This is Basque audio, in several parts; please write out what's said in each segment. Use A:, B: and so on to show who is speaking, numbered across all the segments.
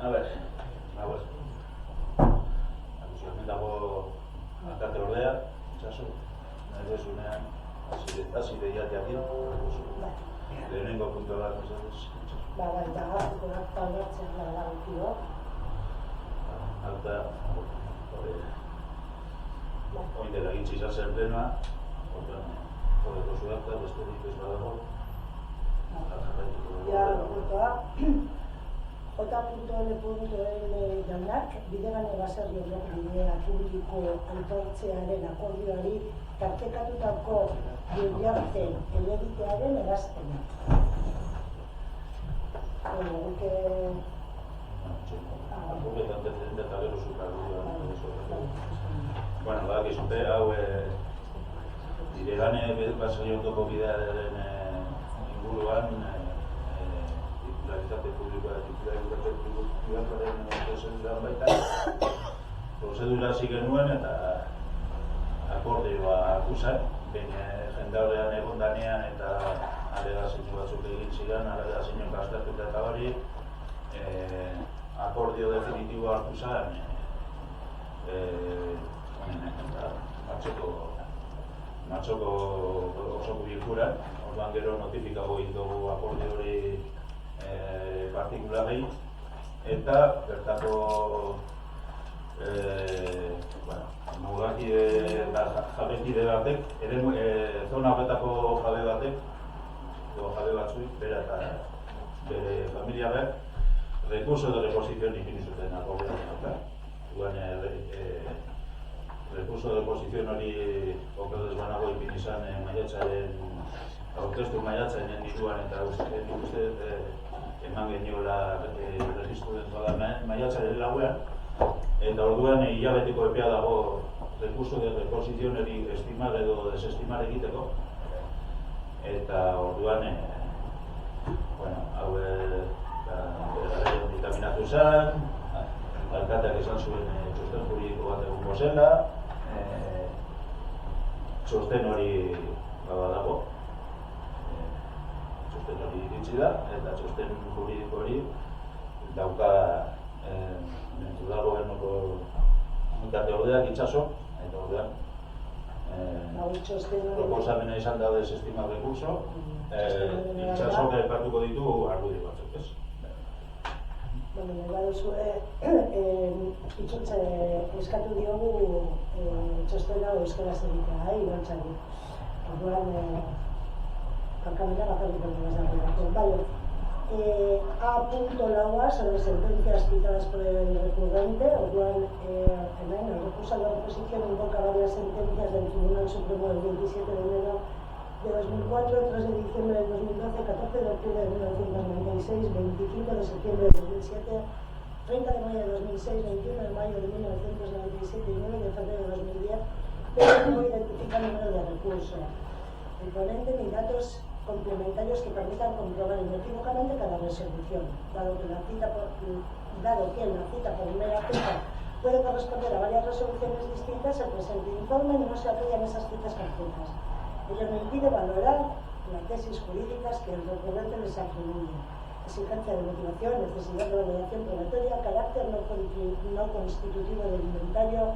A: A ver. Hemen dago alkate ordea, itxaso, nahi desunean, hasi behiateak dira. Lehenengo puntua da, itxaso.
B: Bai, da garatuko da, taldatzen da garantio.
A: Alta, oin dela gitzi izan zen plenoa, horreko zuakta, besterik ez badago.
B: Ja, puntua. J.L.L jaunak, bidegane baserri horrek bidea publiko antoltzearen akordioari tartekatutako Uriarte helegitearen erazpena.
A: Bueno, badakizute, hau bidegane baserriotoko bidearen inguruan titularitate publikoa, titularitate pribatuaren prozeduran baita. Prozedura hasi genuen eta akordioa akusan, jendaurrean egon danean eta alegazio batzuk egin ziren, alegazioak aztertuta eta hori, akordio definitiboa hartu zen martxoko osoko bilkuran, orduan gero notifikago egin dugu akordio hori partikularrei eta bertako mugakide eta jabekide batek, zona horretako jabe batek, jabe batzuik, bera eta bere familia behar, recurso de reposición ipini zuten akordioan. Recurso de reposición hori okerrez banago ipini zan maiatzaren, aurkeztu maiatzaren dituan eta uste eman geniola registro dentoa maiatzaren lauean, eta orduan hilabeteko epea dago recurso de reposición hori estimar edo desestimar egiteko, eta orduan hau ditaminatu zen, alkateak esan zuen txosten juridiko bat egungo zela, txosten hori dago, txosten hori iritsi da, eta txosten juridiko hori dauka da gobernoko alkate ordeak itxaso, eta ordean proposamena izan da desestimar recurso, itxaso gertatuko ditu argudio batzuk, ez?
B: Bueno, nahi baduzue, eskatu diogu txostena euskaraz egitea, ibantzari. Orduan, karkamena bakarrik dago. Vale. A.laua sobre sentencias citadas por el recurrente. Orduan, hemen, el recurso de reposición invoca varias sentencias del Tribunal Supremo del 27 de enero de 2004, 3 de diciembre del 2012, 14 de octubre de 1996, 25 de septiembre de 2007, 30 de mayo de 2006, 21 de mayo de 1997 y 9 de febrero de 2010, pero no identifica el número de recurso. El ponente ni datos complementarios que permitan comprobar inequívocamente cada resolución, dado que la cita por mera fecha puede corresponder a varias resoluciones distintas, el presente informe no se apoya en esas citas concretas. Ello no impide valorar las tesis jurídicas que el recurrente les atribuye. Exigencia de motivación, necesidad de valoración probatoria, carácter no constitutivo del inventario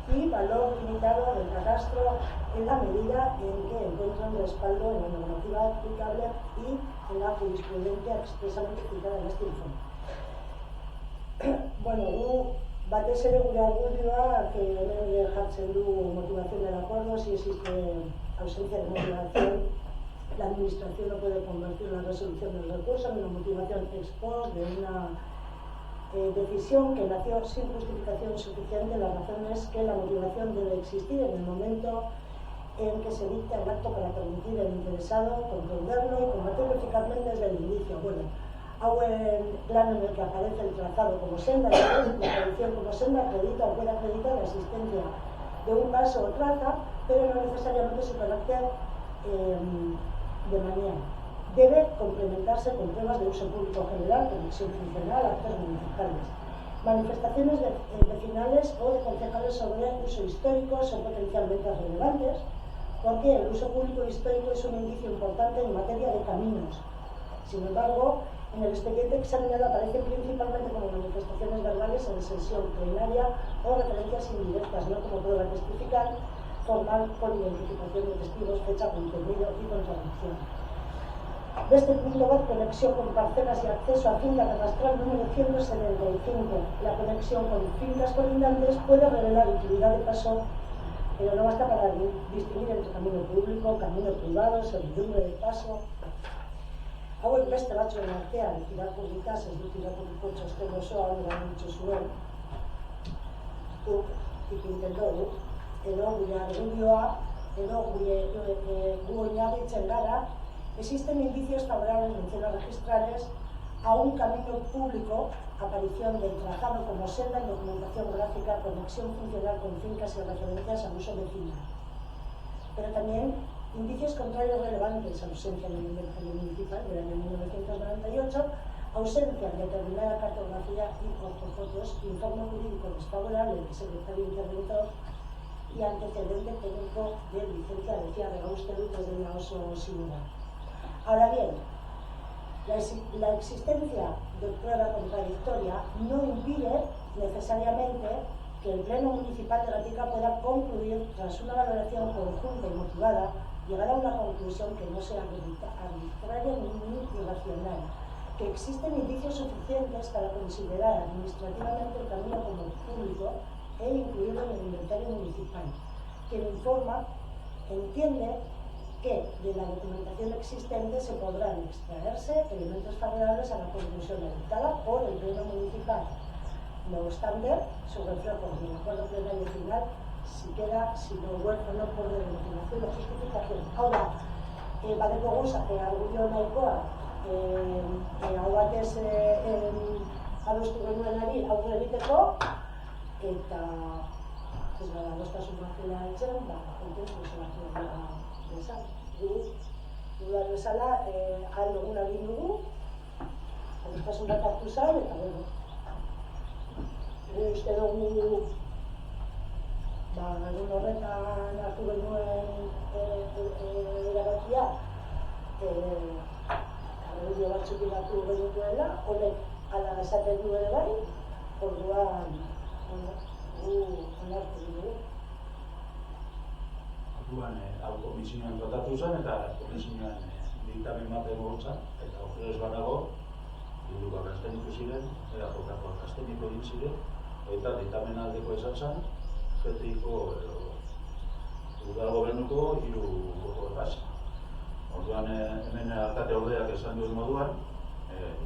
B: y valor limitado del catastro en la medida en que encuentran respaldo en la normativa aplicable y en la jurisprudencia expresamente citada en este informe. Bueno, batez ere gure argudioa, que hemen jartzen du motivación del acuerdo, si existe ausencia de motivación, la administración no puede convertir la resolución del recurso en una motivación ex post de una decisión que nació sin justificación suficiente. La razón es que la motivación debe existir en el momento en que se dicta el acto para permitir al interesado comprenderlo y combatirlo eficazmente desde el inicio. Bueno, hago el plano en el que aparece el trazado como senda, la predicción como senda acredita o puede acreditar la existencia de un paso o traza, pero no necesariamente su carácter de manera. Debe complementarse con pruebas de uso público general, conexión funcional, actos municipales. Manifestaciones vecinales o de concejales sobre uso histórico son potencialmente relevantes, porque el uso público histórico es un indicio importante en materia de caminos, Sin embargo, en el expediente examinado aparecen principalmente como manifestaciones verbales en sesión plenaria o referencias indirectas, no como prueba testifical formal con identificación de testigos, fecha, contenido y contradicción. De este punto va conexión con parcelas y acceso a finca catastral número 175. La conexión con fincas colindantes puede revelar utilidad de paso, pero no basta para distinguir entre camino público, camino privado, servidumbre de paso. Hauek beste batzuen artean irakurrita, ez dut irakurriko txosten osoa, hori ditxo zuen, ipinten dugu, edo gure argudioa, edo gu oinarritzen gara. Existen indicios favorables en zonas registrales a un camino público, aparición del trazado como senda en documentación gráfica, conexión funcional con fincas y referencias al uso vecinal. Pero también indicios contrarios relevantes, ausencia del inventario municipal del año 1998, ausencia de determinada cartografía y ortofotos, informe jurídico desfavorable del secretario interventor y antecedente técnico de licencia de cierre uste desde la oso singular. Ahora bien, la existencia de prueba contradictoria no impide necesariamente que el Pleno Municipal de Gatica pueda concluir, tras una valoración conjunta y motivada, llegar a una conclusión que no sea arbitraria ni irracional, que existen indicios suficientes para considerar administrativamente el camino como público e incluirlo en el inventario municipal. Quien informa entiende que de la documentación existente se podrán extraerse elementos favorables a la conclusión adoptada por el Pleno Municipal. No obstante, su reflejo en el acuerdo plenario final si no huérfano por motivación o justificación. Hau da, badeko goza, argudio nahikoa, hau batez adostu genuenari aurre egiteko, eta ez gara adostasun batela etxen, kontentu batela bezala. Dudak bezala, ahal dugun egin dugu, adostasun bat hartu zain, eta bueno, uste dugu egun horretan hartu genuen erabakia, argudio batzuk iratu genituela, honek ala esaten du ere bai, orduan gu onartu dugu.
A: Orduan, hau komisioan tratatu zen eta komisioan diktamen bat egon zen, eta okurrez banago, hiruko absteniko ziren, EAJko absteniko egin ziren, eta diktamen aldeko esan zen, GTiko udal gobernuko hiru boto erraz. Orduan, hemen alkate ordeak esan duen moduan,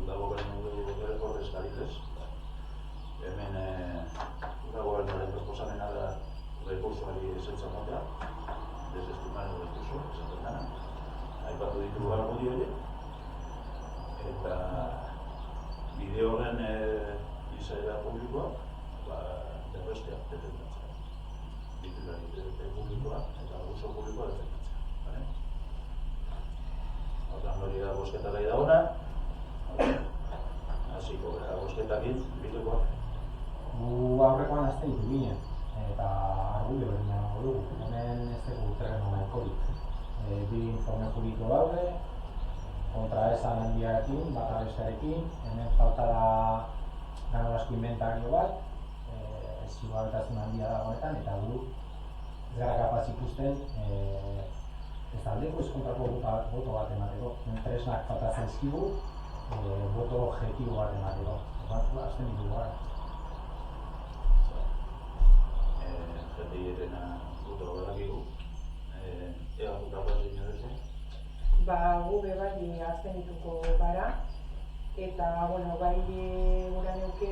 A: udal gobernuko ordezkarik ez. Hemen udal gobernuaren proposamena da rekursoari esetza motea, desestimaren rekurso, esaten dena. Aipatu ditugu argudio hori, eta bide horren izaera publikoa, derrestea defendatzea. Titulari publikoa eta uso publikoa defendatzea. Hortan hori da bosketa gai da hona, hasiko gara bosketakin bitekoak.
C: Gu aurrekoan azte ditu ginen, eta argudio hori nago dugu. Hemen ez dugu terreno nahikorik. Bi informe juridiko daude, kontraesan handiarekin, bata bestearekin, hemen falta da ganorazko inventario bat, zigortasun handia da honetan, eta gu ez gara kapaz ikusten ez aldeko ez kontrako boto bat emateko. Tresnak falta zaizkigu, boto objektibo bat emateko. Azten ditugu gara.
A: Jende hirena boto badakigu. Ea gutako zein edo?
D: Gu bai azten dituko gara, eta bai gura neuke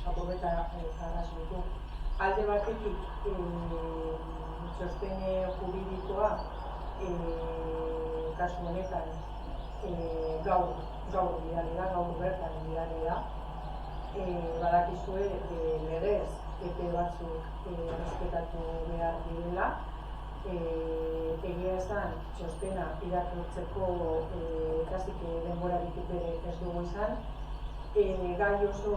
D: apurreta jarrazu ditu. Alde batetik, txosten juridikoa, kasu honetan, gaur bidali da, gaur bertan bidali da. Badakizue legez epe batzuk errespetatu behar direla. Egia esan, txostena irakurtzeko kasik denborarik bere ez dugu izan. Gai oso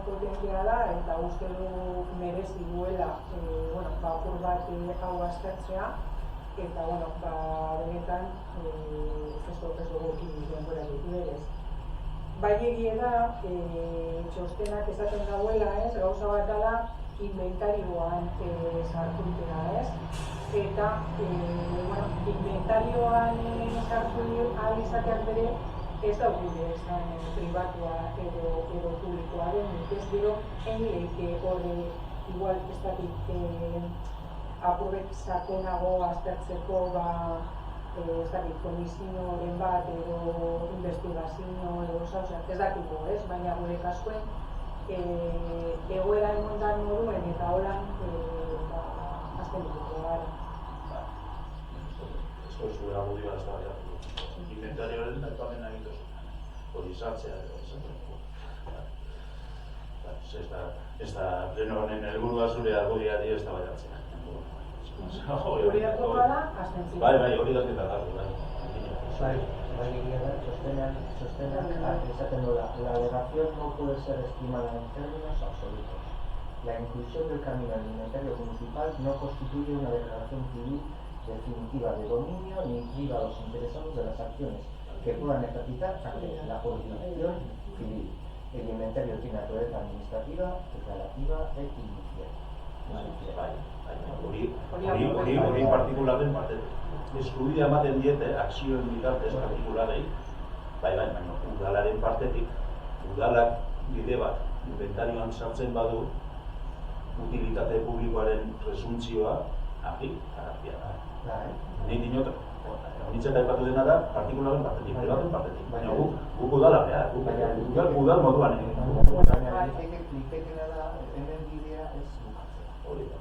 D: potentia da eta uste du merezi duela apur bat hau aztertzea eta benetan ez dugu denborarik bai egia da, txostenak esaten dagoela, gauza bat dela inventarioan sartu dutela, eta inventarioan sartu ahal izateak bere ez da gure esan pribatua edo publikoa denik, ez gero horre igual ez dakit apurrek sakonago aztertzeko ez dakit komisioren bat edo investigazio edo ez dakiko, baina gure kasuen egoera emontan moduen eta holan azten dituko gara.
A: Esto es zure agudioa ez da baiatu. Inventarioaren aipamen egin duzu. Hori sartzea edo ez da pleno honen helburua zure argudiari ez da baiatzea.
D: Hori hartu gara, aztentzia.
A: Bai, hori daketa garri, bai.
E: Sostener esaten duela, la alegación no puede ser estimada en términos absolutos. La inclusión del camino al inventario municipal no constituye una declaración civil definitiva de dominio ni priva a los interesados de las acciones que puedan ejercitar ante la jurisdicción civil. El inventario tiene naturaleza administrativa, declarativa e inicial.
A: Hori partikularren batetik. Eskubidea ematen diete akzioen bitartez partikularrei, baina udalaren partetik, udalak bide bat inventarioan sartzen badu, utilitate publikoaren presuntzioa, garrantzia da. Nik dinot, honitzeta aipatu dena da, partikularren partetik, pribaten partetik. Baina guk udala behar, udal moduan egin.
E: Baina litekena da, hemen bidea ez bukatzen.
A: Hori da.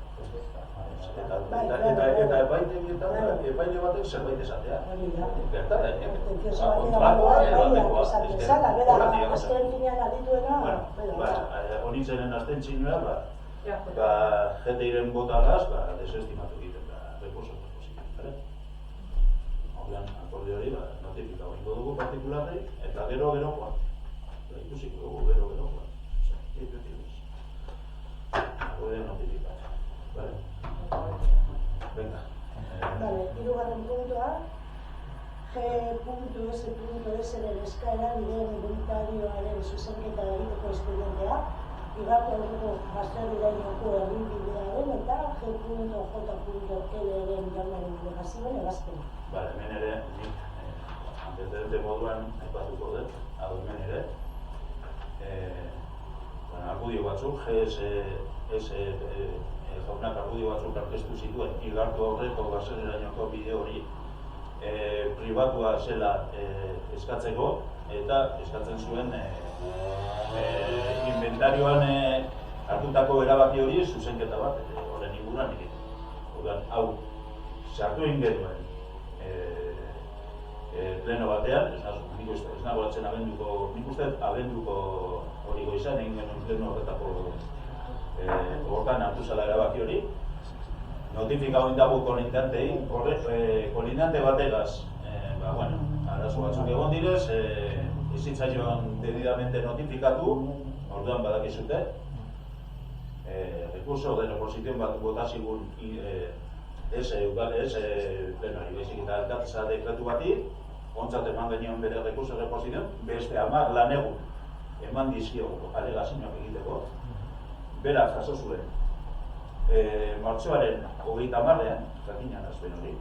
A: Eta epaile batek zerbait esatea. Gerta da,
B: azken finean adituena...
A: Honitzenen azten txinua, jeteiren botagaz, desestimatu egiten da, rekurso positibo. Horrean, akorde hori, notifika horrengo dugu partikularrei, eta gero joan. Ikusiko dugu, gero joan. Akorde notifikatzen. Vale. Venga.
B: Vale, hirugarren puntua. G.S.S-ren eskaera bideen inventarioaren zuzenketa egiteko espedientea, bigarko aurreko baserrirainoko erdibidearen eta G.J.L-ren jaunaren delegazioen ebazpena.
A: Vale, hemen ere, nik antecedente moduan aipatuko dut, hau hemen ere, argudio batzuk, GSS jaunak argudio batzuk aurkeztu zituen igartu aurreko baserrirainoko bide hori pribatua zela eskatzeko eta eskatzen zuen inventarioan hartutako erabaki hori zuzenketa bat horren inguruan egiten. Hau, sartu egin genuen pleno batean, ez nago atzen abenduko, nik uste abenduko hori goizan egin genuen pleno horretako hortan hartu zela erabaki hori. Notifika hori dago kolindantei, kolindante bategaz, arazo batzuk egon direz, ezitzaion debidamente notifikatu, orduan badakizute, recurso de reposición bat botazigun plenari, baizik eta alkatza dekretu bati, ontzat eman genion bere recurso de reposición, beste 10 lanegun eman dizkiogu alegazioak egiteko, berak jaso zuen. Martxoaren 30ean, jakinan azpen hori,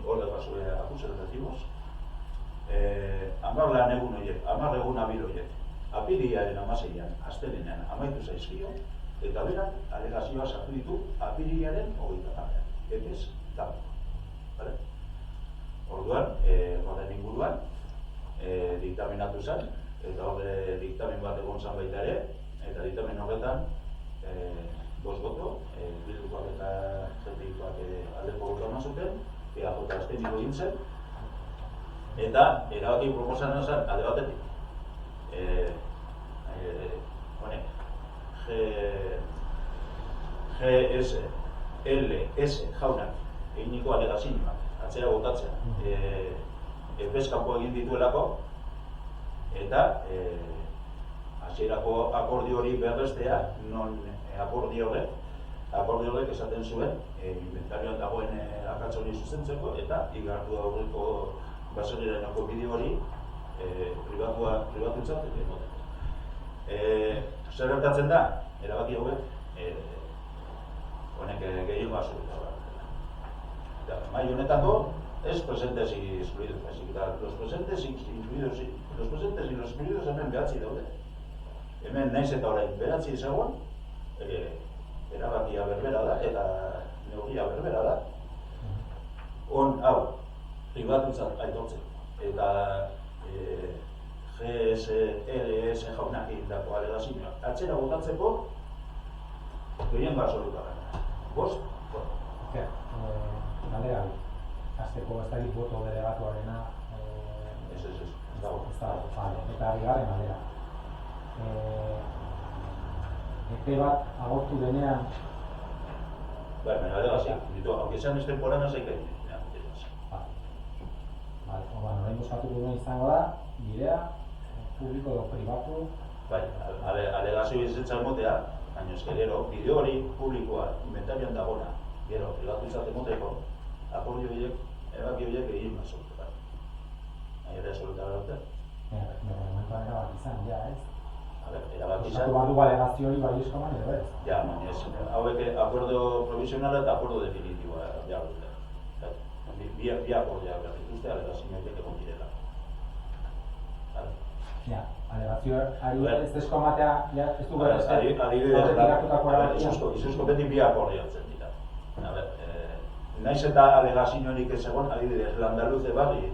A: hor da pasue akusero decimos, 10 lan egun horiek, 10 egun abil horiek, apiriaren 16ean, astelenean amaitu zaizkio, eta berak alegazioa sartu ditu apiriaren 30ean, epez dago. Orduan, horren inguruan, diktaminatu zen, eta horre diktamin bat egon zan baita ere, eta diktamin horretan, 2 boto, Bildukoak eta Zetikoak aldeko botoa eman zuten, EAJ absteniko egin zen, eta erabaki proposatzen zen alde batetik. GSLS jaunak eginiko alegazioak, atzera botatzen, epez kanpo egin dituelako, eta hasierako akordio hori berrestea, non akordio horrek esaten zuen inventarioan dagoen akatz hori zuzentzeko eta igartu aurreko baserrirainoko bide hori pribatutzat emoten. Zer gertatzen da, erabaki hauek, honek gehiengo absoluta bat. Mai honetako, ez presentes y excluidos, los presentes y los excluidos hemen behatzi daude. Hemen naiz eta orain behatzi izagoan, erabakia berbera da, eta neurria berbera da. Hau, pribatutzat aitortzen. Eta GS jaunak egindako alegazioak atzera botatzeko gehiengo absoluta gara. Bost?
C: Galdera, azteko ez dakit boto delegatuarena
A: Ez dago.
C: Eta bigarren galdera. Epe bat agortu denean
A: Bueno, alegazioak, aunque sean extemporáneas, hay que ir.
C: Orain bozkatuko duen izango da, bidea, publiko edo pribatu.
A: Bai, alegazio izetza emotea, baina eske gero, bideo hori publikoa, inventarian dagona, gero, pribatu izate emoteko, akordio horiek, erabaki horiek egin absoluta. Baina ere absoluta gara
C: Momentuan erabaki izan, ja, ez?
A: erabaki izan.
C: Osatu bat dugu alegazio hori baiezko eman edo ez?
A: Ja, baina hauek acuerdo provisionala eta acuerdo definitiboa ja dute. Bi akordioak behar dituzte, alegazio horiek egon direla.
C: Ja, alegazio ez desko amatea, ez du gara
A: izuzko beti bi akordioatzen dira. Naiz eta alegaziorik ez egon, adibidez, Landaluze Barri,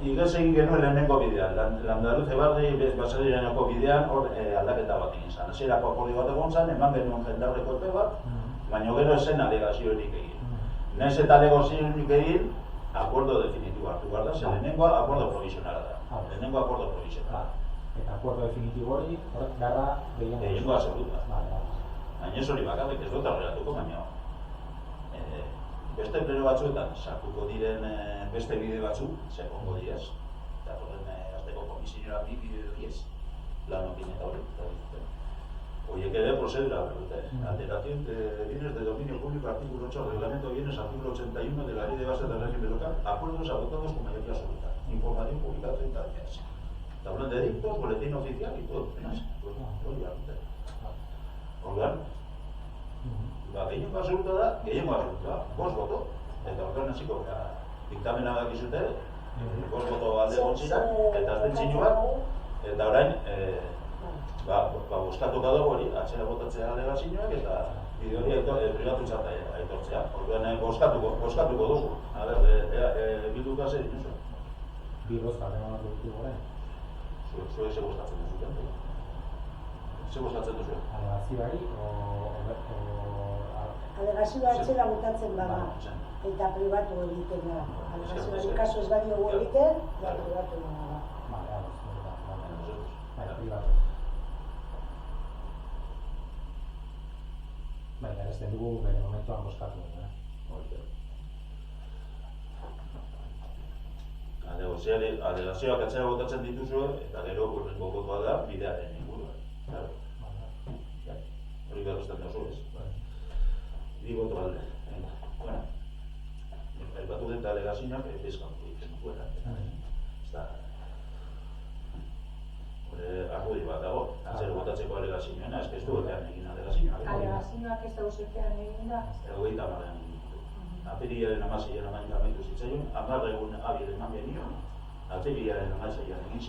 A: igez egin genuen lehenengo bidean, Landaluze Barri basadireneko bidean hor aldaketa bat egin zen. Hasierako akordio bat egon zen, eman genuen jendarreko epe bat, baina gero esen alegaziorik egin. Naiz eta alegaziorik egin, acuerdo definitibo hartu behar da, ze lehenengo acuerdo provisionala da. Lehenengo acuerdo provisionala.
C: Eta acuerdo definitibo hori, garra
A: gehiengo absoluta. Baina ez hori bakarrik ez dut aurreratuko, baina beste pleno batzuetan sartuko diren beste bide batzuk, sekongo diez, eta horren azteko komisioa bi bide diez, lanokin eta hori. Horiek ere prozedura dute. Alteración de bienes de dominio público, artículo 8, reglamento de bienes, artículo 81 de la ley de base del régimen local, acuerdos adoptados con mayoría absoluta, información publicada 30 días. Tablón de edictos, boletín oficial y todo. Organ, gehiengo absoluta da, gehiengo absoluta, bost boto. Eta organ hasiko, diktamena dakizute, bost boto alde gontzira, eta abstentzioak, eta orain, bozkatuko dugu hori, atzera botatzea alegazioak eta bide hori pribatutzat aitortzea. Orduan bozkatuko dugu. Bilduka zer dituzu?
C: Bi bozkak eman dugu orain.
A: Zuek ze bozkatzen duzuten? Ze bozkatzen duzuen?
C: Alegazioari
B: Alegazioa atzera botatzen bada eta pribatu egiten da. Alegazioari kasu ez badiogu egiten, ja pribatu da.
C: Pribatu. Baina ez dugu bere momentuan bozkatu.
A: Alegazioak atzera botatzen dituzue, eta gero urrengo botoa da bidearen inguruan. Hori berrezten da zuez. Bi boto alde. Aipatu dut alegazioak ezkanpo egiten duela. Argudio bat dago, atzera botatzeko alegazioena, ez du etean egin alegazioak.
D: Alegazioak ez dauz etean egin da?
A: Egoita marrean. Apiriaren amaseian amaitu zitzaion, 10 egun abiel eman genion, apiriaren amaseian egin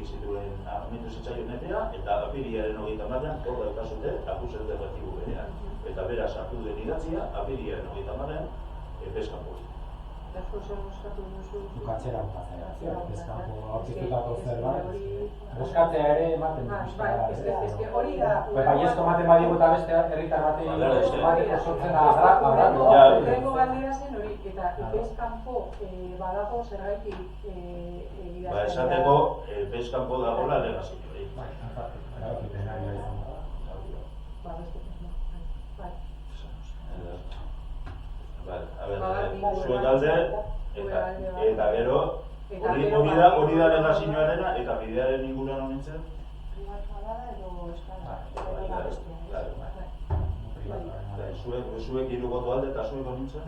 A: zituen amaitu zitzaion epea, eta apiriaren 30an hor daukazute akusatu erretibu berean. Eta beraz hartu den idatzia, apiriaren 30an epeskanpo.
D: Eta zer bozkatu duzu?
C: Bukatzera botatzera, epeskanpo aurkitutako zerbait. Boskatzea ere ematen dut.
D: Eske hori da...
C: Baiezko ematen badigu eta beste herritar batei emateko sortzen agraku.
D: Lehenko galdera zen hori, eta epeskanpo badago zergaitik egidazten.
A: Esateko epeskanpo dagoela alegazio hori. Zuen alde, eta gero, hori da alegazioarena, eta bidearen inguruan honintzen? Zuek hiru boto alde eta zuek honintzen?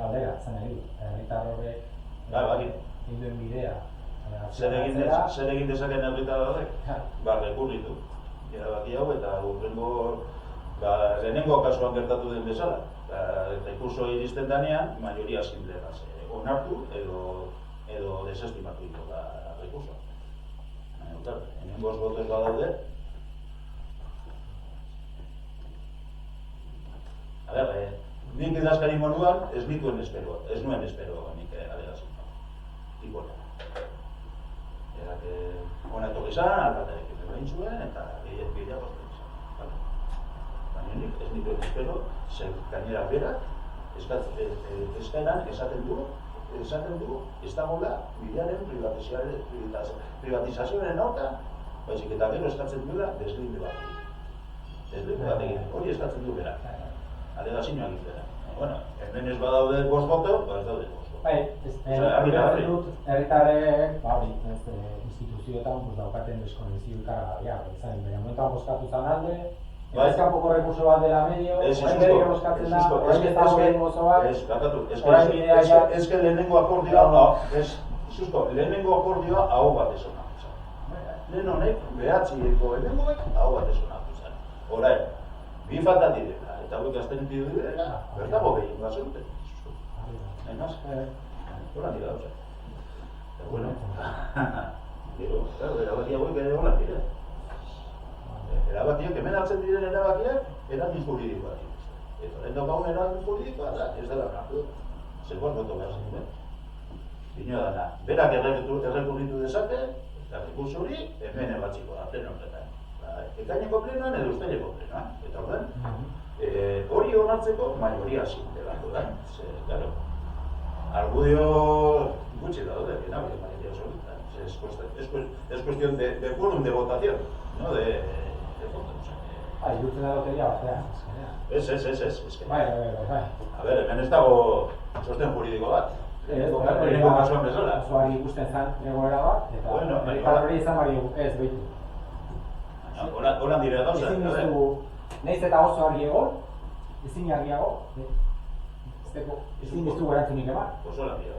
C: galdera, zen egin, herritar horrek induen bidea.
A: Zer egin dezaken herritar horrek? Rekurritu. Erabaki hau eta lehenengo kasuan gertatu den bezala. Rekurso iristen danean, mayoria simplea onartu edo desestimatu ditu rekurso. Hemen 5 botos badaude. Nik idazkari moduan ez nuen espero nik alegazioa. Ikola. Hona etorri zan, alkatarekin egin zuen, eta gehiago izan. Baina nik ez nituen espero, zer gainera berak, eskaeran esaten du, ez dagoela bidearen privatizazioaren aurka, baizik eta gero eskatzen duela deslinde bat egin. Hori eskatzen du berak. Alegazioa egiten. Bueno, hemen ez badaude 5 boto, ez daude 5 boto.
C: Herritarrek, instituzioetan daukaten deskonexio ikaragarria. Baina momentuan bozkatu zan alde, ez kanpoko rekurso bat dela medio, orain berriro bozkatzen da, orain ez dago egin gozo bat, orain bidea ja...
A: Ez que lehenengo akordioa hau bat ez onartu zen. Lehen honek, behatzieko lehenengoek hau bat ez onartu zen. Orain, bi falta direla. Eta hauek aztenetik direla, bertako gehiago da zenuten. Hainaz? Hola dira dauz. Eta bueno, erabaki hauek ere hola dira. Erabakiak, hemen hartzen diren erabakiak, erakin juridikoa dira. Eta lehen daukagun erakin juridikoa da, ez dela nartu. Zegoan boto behar zen, Dino dana, berak errekurritu dezake, eta rekurso hori hemen ebatziko da, pleno horretan. Ekaineko plenoan edo uztaileko plenoan. Eta horren, hori onartzeko maioria simple bat da. Argudio gutxi daude, mayoría absoluta. Es cuestión de quórum de votación, no de fondo.
C: Irutzen da loteria batean.
A: Ez.
C: Bai.
A: A ver, hemen ez dago sosten juridiko bat. Lehenengo kasuan bezala.
C: Osoari ikusten zan egoera bat, eta herritar hori izan bari ez behitu.
A: Holan dira gauza.
C: Nahiz eta oso argi egon, ezin argiago, ezin diztu erantzunik eman.
A: Oso lan dira.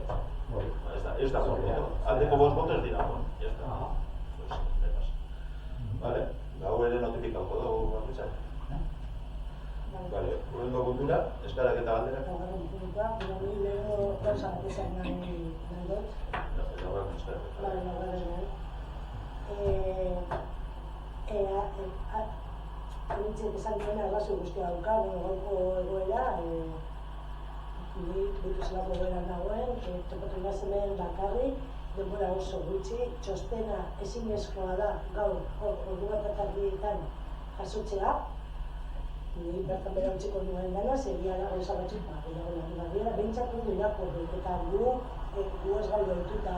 A: Ez da juridiko. Aldeko 5 botos dira hon. Ya está. Vale, gau ere notifikauko dugu bakoitzak. Vale, urrengo puntura, eskarak eta galderak.
B: Urrengo puntua, lehenengo gauza bat esan nahi dut.
A: Laugarren eskarak.
B: Nintzen esan duena errazio guztia daukagu, gaurko egoera, ditu zelako egoera nagoen, topatu hemen bakarrik, denbora oso gutxi, txostena ezinezkoa da gaur ordu bat atardietan jasotzea. Ni bertan bera utziko nuen dana, segia da gauza batzuk gehiago latu barriera, behintzat ondo irakurri, eta gu ez gaude dituta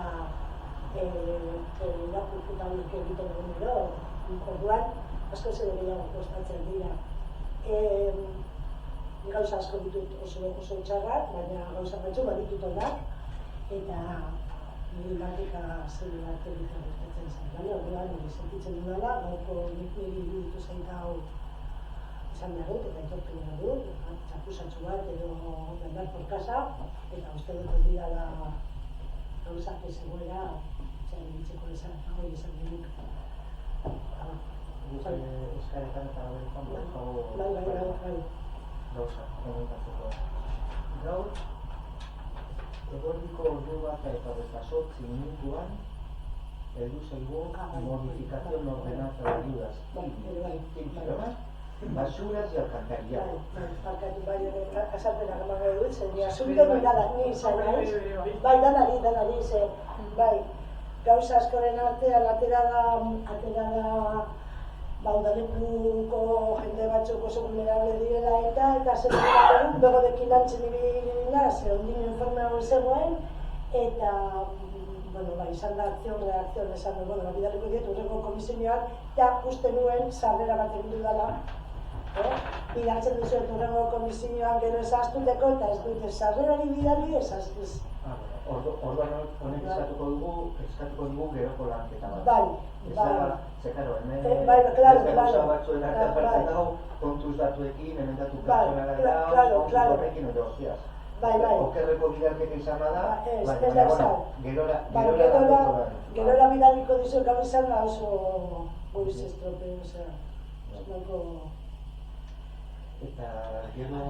B: irakurtuta horiek egiten egon edo, orduan, asko zer gehiago kostatzen dira. Gauza asko ditut oso txarrak, baina gauza batzuk baditut onak, eta niri martika zer bat egitea gustatzen zen. Orduan, sentitzen dudala, gaurko niri iruditu zaita hau izan behar dut, eta etortu behar dut, txapuzatxu bat edo bendar por casa, eta uste dut ez dira gauzak ez egoera, txaren ditzeko esan, hori esan denuk.
E: Eskaretan eta hori joan
B: Bai.
E: Gauza, komentatzeko. Gaur, egoerdiko ordu bat eta 28 minutuan heldu zaigu modificación ordenanza de ayudas basuras y alcantarillado.
B: Azalpena gamango dut, zenia, subito mirada, ni izan naiz. Bai, danari, bai, gauza askoren artean atera da udalekuko jende batzuk oso vulnerable direla eta zer dut, begodekin lantzen ibilina, ze ondino informe hau zegoen, eta, izan da akzion, esan du, bidaleko diet, urrengo komisionioak, eta uste nuen sarrera bat egin dudala, bidaltzen duzuet urrengo komisionioak gero ezaztuteko, eta ez dut sarrerari bidali ezaztuz.
E: Orduan honek eskatuko dugu geroko lanketa bat.
B: Bai.
E: Zekaro, hemen gauza batzuen artean partzen dago, kontuz datuekin, hemen datu pertsonala da, horrekin edo, hostiaz.
B: Bai, bai.
E: Okerreko bidalketa izan bada,
B: Ez,
E: baina,
B: ez da
E: bueno,
B: esan. Gerora bidaliko dizu gaur izan da oso goiz estrope, osea, nahiko...
E: Eta gero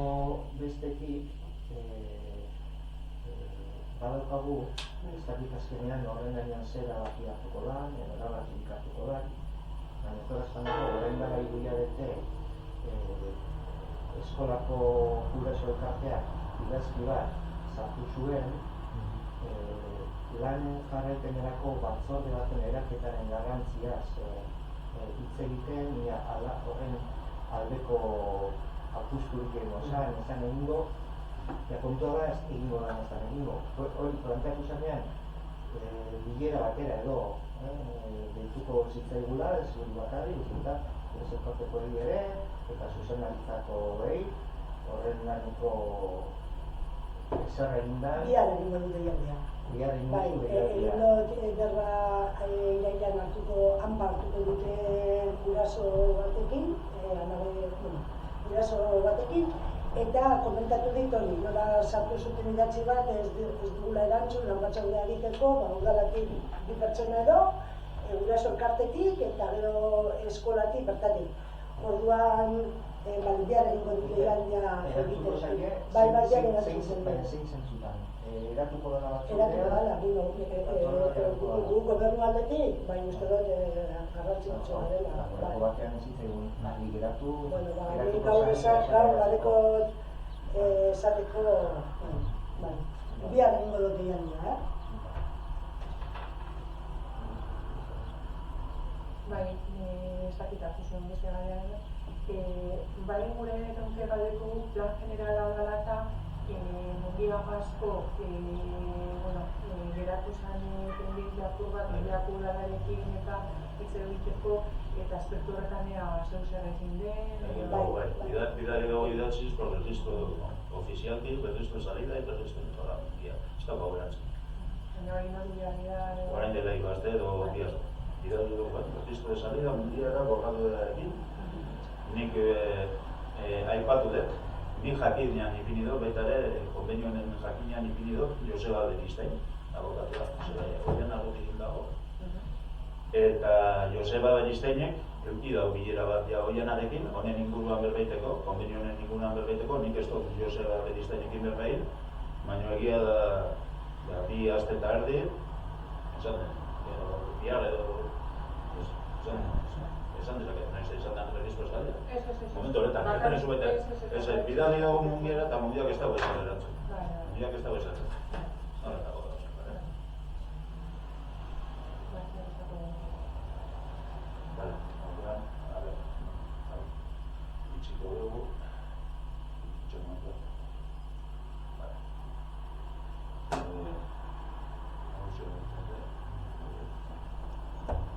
E: bestetik, badaukagu, ez dakit azkenean horren gainean zer erabaki hartuko da, erabaki hartuko da, baina eskola dago, orain dara hilabete eskolako guraso elkarteak idazki bat sartu zuen, lan jarraipenerako batzorde baten eraketaren garrantziaz hitz egiten, horren aldeko apusturik esan egingo, eta kontua da ez egingo lan ez egingo. Hori planteatu zanean, bilera batera edo deituko zitzaigula, ez hori bakarri, eta zelkateko ere, eta zuzendaritzako horren laneko ezarra egin da.
B: Bihar egingo dut deialdea.
E: Bihar egingo
B: Bai,
E: dut deialdea.
B: berba irailan hartuko dute guraso batekin, eta komentatu dit hori, nola sartu zuten idatzi bat, ez dugula erantzun, lan batzordea egiteko, udalatik bi pertsona edo, guraso elkartetik eta gero eskolatik bertatik. Orduan, bihar egingo dut deialdea egiteko. Bai, bihar erantzun zen.
E: Zein zentzutan? Eratuko dela
B: Eratuko dela, gu gobernu aldetik, bai uste dut garrantzitsua dela.
E: Horreko batean ez zitzaigun nahi geratu,
B: Gaur badeko esateko, bai, bihar egingo dut deialdea,
D: Bai, ez dakit hartu zuen beste galean, bai gure tonke galdeko plan generala dela eta mundia asko geratu zen tendentzia bat irakurlalarekin eta hitz egiteko eta aspektu horretan zeu zer egin den.
A: Bidali dago idatziz por registro oficialki, registro de salida y registro de toda la mundia. Ez dago berantzen.
D: Baina hori nori da...
A: Orain dela ikaste edo bihar. Bidali dago registro de salida mundiara borradorarekin. Nik aipatu dut. Ni jakinean ipini dut, baita ere, konbenioen jakinean ipini dut, Joseba Beristain, abokatua, horien agotik dago. Eta Joseba Beristainek, euki dau bilera bat hoianarekin, honen inguruan berbaiteko, konbenioen inguruan berbaiteko, nik ez dut Joseba Beristainekin berbain, baina egia da, bi aste eta erdi, bihar edo, esan dezaket, nahiz esan den registro esaldia. Momentu horretan, ez bidali dago mundiara eta mundiak ez dago esan eratzen. Mundiak ez dago esan eratzen. Hala dago da. Vale, orduan, a ver, itxiko dugu.